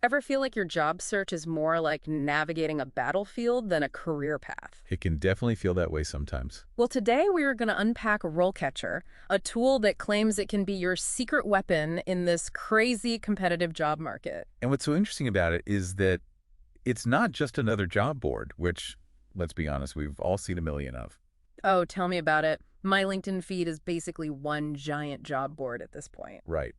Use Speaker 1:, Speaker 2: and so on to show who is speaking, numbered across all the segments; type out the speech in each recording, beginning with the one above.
Speaker 1: Ever feel like your job search is more like navigating a battlefield than a career path?
Speaker 2: It can definitely feel that way sometimes.
Speaker 1: Well, today we are going to unpack RoleCatcher, a tool that claims it can be your secret weapon in this crazy competitive job market.
Speaker 2: And what's so interesting about it is that it's not just another job board, which, let's be honest, we've all seen a million of.
Speaker 1: Oh, tell me about it. My LinkedIn feed is basically one giant job board at this point.
Speaker 2: Right.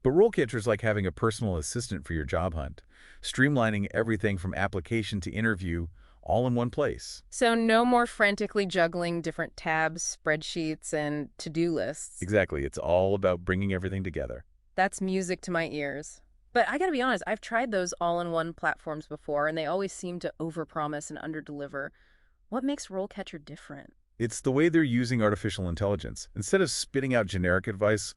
Speaker 2: But RoleCatcher is like having a personal assistant for your job hunt, streamlining everything from application to interview all in one place.
Speaker 1: So no more frantically juggling different tabs, spreadsheets, and to-do lists.
Speaker 2: Exactly. It's all about bringing everything together.
Speaker 1: That's music to my ears. But I gotta be honest, I've tried those all-in-one platforms before, and they always seem to overpromise and underdeliver. What makes RoleCatcher different?
Speaker 2: It's the way they're using artificial intelligence. Instead of spitting out generic advice,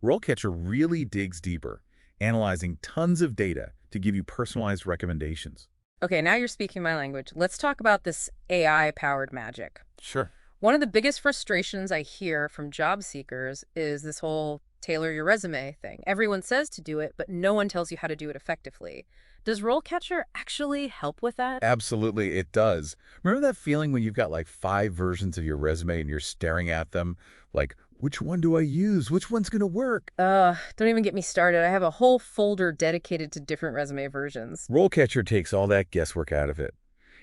Speaker 2: RoleCatcher really digs deeper, analyzing tons of data to give you personalized recommendations.
Speaker 1: Okay, now you're speaking my language. Let's talk about this AI-powered magic.
Speaker 2: Sure.
Speaker 1: One of the biggest frustrations I hear from job seekers is this whole tailor your resume thing. Everyone says to do it, but no one tells you how to do it effectively. Does RoleCatcher actually help with that?
Speaker 2: Absolutely, it does. Remember that feeling when you've got like 5 versions of your resume and you're staring at them? Like, which one do I use? Which one's going to work?
Speaker 1: Don't even get me started. I have a whole folder dedicated to different resume versions.
Speaker 2: RoleCatcher takes all that guesswork out of it.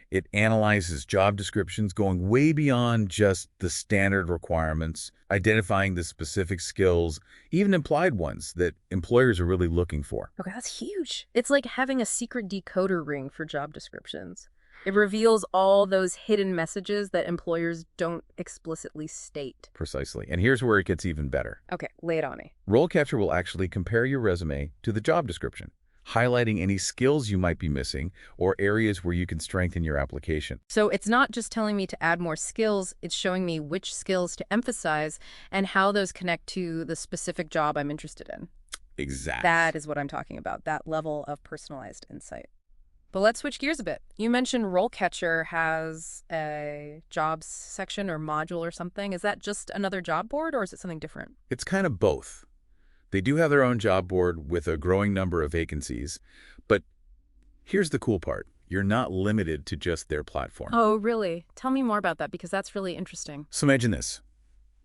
Speaker 2: It analyzes job descriptions going way beyond just the standard requirements, identifying the specific skills, even implied ones that employers are really looking for.
Speaker 1: Okay, that's huge. It's like having a secret decoder ring for job descriptions. It reveals all those hidden messages that employers don't explicitly state.
Speaker 2: Precisely. And here's where it gets even better.
Speaker 1: Okay, lay it on me.
Speaker 2: RoleCatcher will actually compare your resume to the job description, highlighting any skills you might be missing or areas where you can strengthen your application.
Speaker 1: So it's not just telling me to add more skills, it's showing me which skills to emphasize and how those connect to the specific job I'm interested in.
Speaker 2: Exactly.
Speaker 1: That is what I'm talking about, that level of personalized insight. But let's switch gears a bit. You mentioned RoleCatcher has a jobs section or module or something. Is that just another job board or is it something different?
Speaker 2: It's kind of both. They do have their own job board with a growing number of vacancies, but here's the cool part. You're not limited to just their platform.
Speaker 1: Oh, really? Tell me more about that because that's really interesting.
Speaker 2: So imagine this.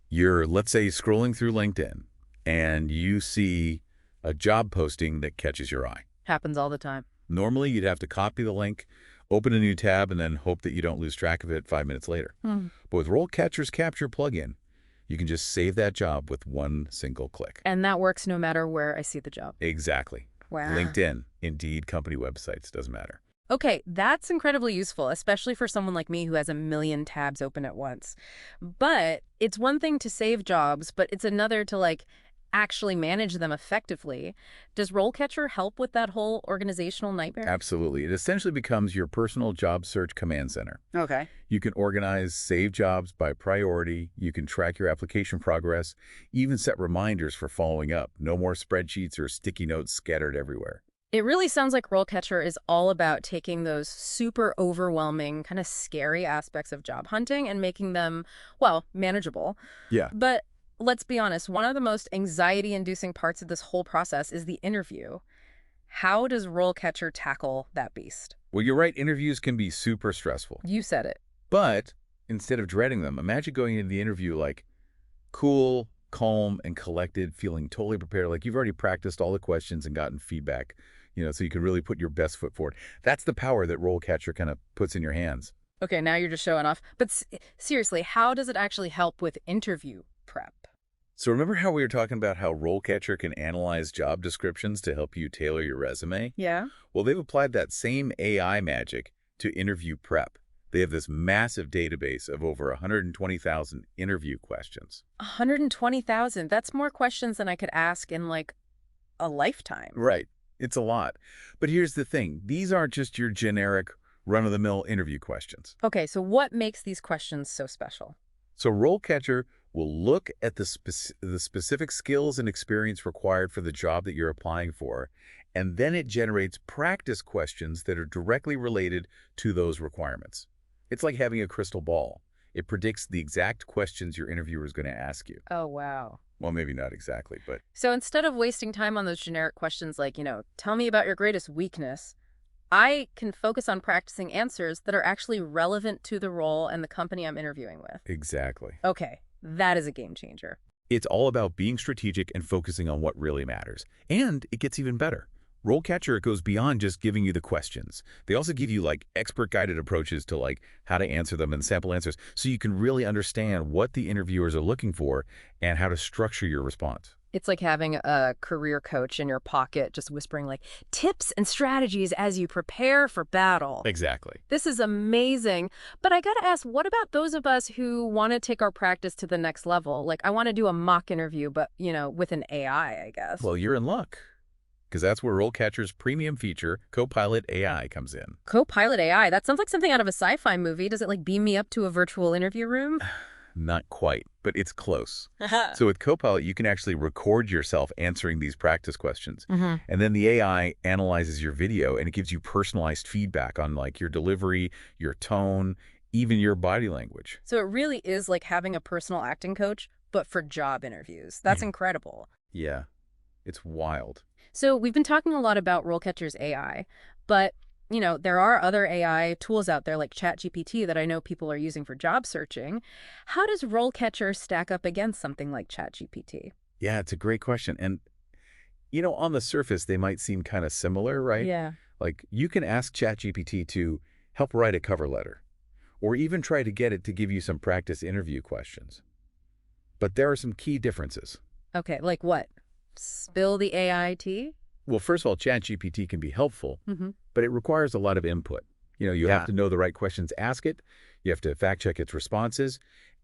Speaker 2: You're, let's say, scrolling through LinkedIn, and you see a job posting that catches your eye.
Speaker 1: Happens all the time.
Speaker 2: Normally, you'd have to copy the link, open a new tab, and then hope that you don't lose track of it 5 minutes later. But with RoleCatcher's Capture plugin, you can just save that job with one single click.
Speaker 1: And that works no matter where I see the job.
Speaker 2: Exactly.
Speaker 1: Wow.
Speaker 2: LinkedIn, Indeed, company websites, doesn't matter.
Speaker 1: Okay, that's incredibly useful, especially for someone like me who has a million tabs open at once. But it's one thing to save jobs, but it's another to actually manage them effectively. Does RoleCatcher help with that whole organizational nightmare?
Speaker 2: Absolutely. It essentially becomes your personal job search command center.
Speaker 1: Okay.
Speaker 2: You can organize save jobs by priority. You can track your application progress, even set reminders for following up. No more spreadsheets or sticky notes scattered everywhere.
Speaker 1: It really sounds like RoleCatcher is all about taking those super overwhelming, kind of scary aspects of job hunting and making them, well, manageable.
Speaker 2: Yeah.
Speaker 1: But let's be honest, one of the most anxiety-inducing parts of this whole process is the interview. How does RoleCatcher tackle that beast?
Speaker 2: Well, you're right. Interviews can be super stressful.
Speaker 1: You said it.
Speaker 2: But instead of dreading them, imagine going into the interview like cool, calm, and collected, feeling totally prepared, like you've already practiced all the questions and gotten feedback, so you can really put your best foot forward. That's the power that RoleCatcher kind of puts in your hands.
Speaker 1: Okay, now you're just showing off. But seriously, how does it actually help with interview prep?
Speaker 2: So remember how we were talking about how RoleCatcher can analyze job descriptions to help you tailor your resume?
Speaker 1: Yeah?
Speaker 2: Well, they've applied that same AI magic to interview prep. They have this massive database of over 120,000 interview questions.
Speaker 1: 120,000. That's more questions than I could ask in a lifetime.
Speaker 2: Right. It's a lot. But here's the thing. These aren't just your generic run-of-the-mill interview questions.
Speaker 1: Okay, so what makes these questions so special?
Speaker 2: So RoleCatcher will look at the specific skills and experience required for the job that you're applying for, and then it generates practice questions that are directly related to those requirements. It's like having a crystal ball. It predicts the exact questions your interviewer is going to ask you.
Speaker 1: Oh, wow.
Speaker 2: Well, maybe not exactly, but
Speaker 1: So instead of wasting time on those generic questions like, tell me about your greatest weakness, I can focus on practicing answers that are actually relevant to the role and the company I'm interviewing with.
Speaker 2: exactly.
Speaker 1: Okay, that is a game changer.
Speaker 2: It's all about being strategic and focusing on what really matters. And it gets even better. RoleCatcher goes beyond just giving you the questions. They also give you like expert-guided approaches to like how to answer them and sample answers so you can really understand what the interviewers are looking for and how to structure your response.
Speaker 1: It's like having a career coach in your pocket just whispering like tips and strategies as you prepare for battle.
Speaker 2: Exactly.
Speaker 1: This is amazing. But I gotta ask, what about those of us who want to take our practice to the next level? Like, I want to do a mock interview, but, with an AI, I guess.
Speaker 2: Well, you're in luck because that's where RoleCatcher's premium feature, Copilot AI, comes in.
Speaker 1: Copilot AI, that sounds like something out of a sci-fi movie. Does it like beam me up to a virtual interview room?
Speaker 2: Not quite, but it's close. So with Copilot, you can actually record yourself answering these practice questions.
Speaker 1: Mm-hmm.
Speaker 2: And then the AI analyzes your video and it gives you personalized feedback on like your delivery, your tone, even your body language.
Speaker 1: So it really is like having a personal acting coach, but for job interviews. That's incredible.
Speaker 2: Yeah, it's wild.
Speaker 1: So we've been talking a lot about RoleCatcher's AI, but there are other AI tools out there like ChatGPT that I know people are using for job searching. How does RoleCatcher stack up against something like ChatGPT?
Speaker 2: Yeah, it's a great question. And, on the surface, they might seem kind of similar, right?
Speaker 1: Yeah.
Speaker 2: Like you can ask ChatGPT to help write a cover letter or even try to get it to give you some practice interview questions. But there are some key differences.
Speaker 1: Okay, like what? Spill the AI tea?
Speaker 2: Well, first of all, ChatGPT can be helpful,
Speaker 1: Mm-hmm.
Speaker 2: but it requires a lot of input. You
Speaker 1: Yeah.
Speaker 2: have to know the right questions to ask it, you have to fact check its responses,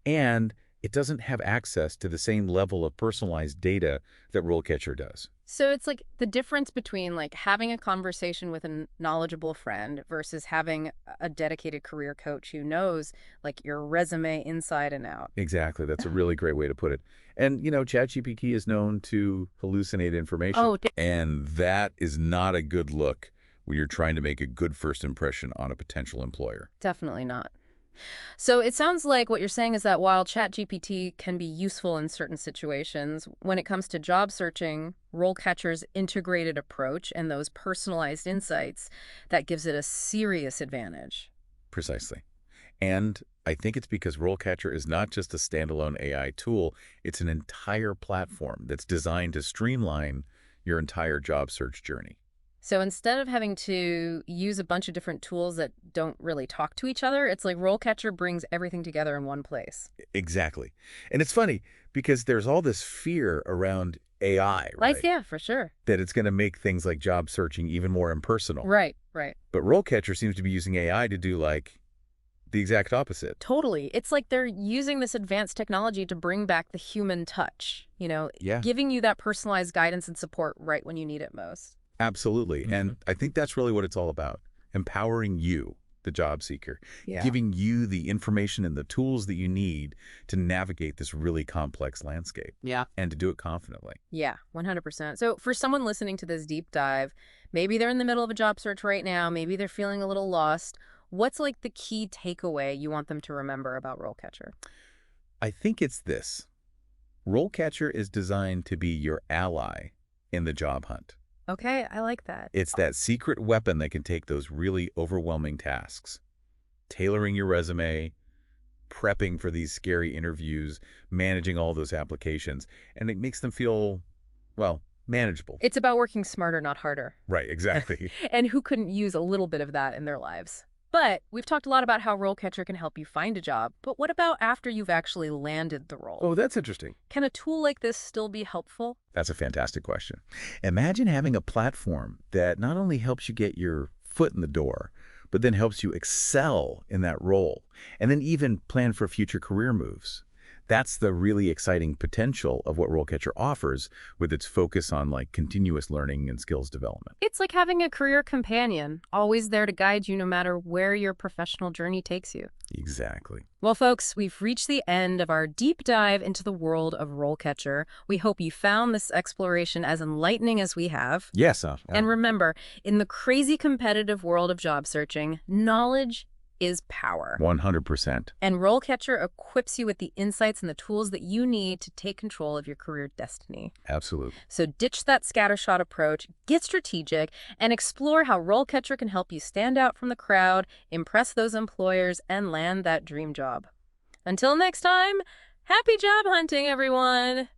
Speaker 2: and it doesn't have access to the same level of personalized data that RoleCatcher does.
Speaker 1: So it's like the difference between like having a conversation with a knowledgeable friend versus having a dedicated career coach who knows like your resume inside and out.
Speaker 2: Exactly. That's a really great way to put it. And, ChatGPT is known to hallucinate information.
Speaker 1: Oh,
Speaker 2: And that is not a good look when you're trying to make a good first impression on a potential employer.
Speaker 1: definitely not. So it sounds like what you're saying is that while ChatGPT can be useful in certain situations, when it comes to job searching, RoleCatcher's integrated approach and those personalized insights, that gives it a serious advantage.
Speaker 2: Precisely. And I think it's because RoleCatcher is not just a standalone AI tool, it's an entire platform that's designed to streamline your entire job search journey.
Speaker 1: So instead of having to use a bunch of different tools that don't really talk to each other, it's like RoleCatcher brings everything together in one place.
Speaker 2: Exactly. And it's funny because there's all this fear around AI, right?
Speaker 1: Yeah, for sure.
Speaker 2: That it's going to make things like job searching even more impersonal.
Speaker 1: Right, right.
Speaker 2: But RoleCatcher seems to be using AI to do like the exact opposite.
Speaker 1: Totally. It's like they're using this advanced technology to bring back the human touch,
Speaker 2: Yeah,
Speaker 1: giving you that personalized guidance and support right when you need it most.
Speaker 2: absolutely. And I think that's really what it's all about. Empowering you, the job seeker,
Speaker 1: Yeah.
Speaker 2: giving you the information and the tools that you need to navigate this really complex landscape
Speaker 1: Yeah.
Speaker 2: and to do it confidently.
Speaker 1: Yeah, 100%. So for someone listening to this deep dive, maybe they're in the middle of a job search right now, maybe they're feeling a little lost. What's like the key takeaway you want them to remember about RoleCatcher?
Speaker 2: I think it's this. RoleCatcher is designed to be your ally in the job hunt.
Speaker 1: Okay, I like that.
Speaker 2: It's that secret weapon that can take those really overwhelming tasks. Tailoring your resume, prepping for these scary interviews, managing all those applications, and it makes them feel, well, manageable.
Speaker 1: It's about working smarter, not harder.
Speaker 2: Right, exactly.
Speaker 1: And who couldn't use a little bit of that in their lives? But we've talked a lot about how RoleCatcher can help you find a job. But what about after you've actually landed the role?
Speaker 2: Oh, that's interesting.
Speaker 1: Can a tool like this still be helpful?
Speaker 2: That's a fantastic question. Imagine having a platform that not only helps you get your foot in the door, but then helps you excel in that role, and then even plan for future career moves. That's the really exciting potential of what RoleCatcher offers with its focus on like continuous learning and skills development.
Speaker 1: It's like having a career companion, always there to guide you no matter where your professional journey takes you.
Speaker 2: Exactly.
Speaker 1: Well, folks, we've reached the end of our deep dive into the world of RoleCatcher. We hope you found this exploration as enlightening as we have.
Speaker 2: Yes.
Speaker 1: And remember, in the crazy competitive world of job searching, knowledge is power.
Speaker 2: 100%.
Speaker 1: And RoleCatcher equips you with the insights and the tools that you need to take control of your career destiny.
Speaker 2: Absolutely.
Speaker 1: So ditch that scattershot approach, get strategic, and explore how RoleCatcher can help you stand out from the crowd, impress those employers, and land that dream job. Until next time, happy job hunting, everyone!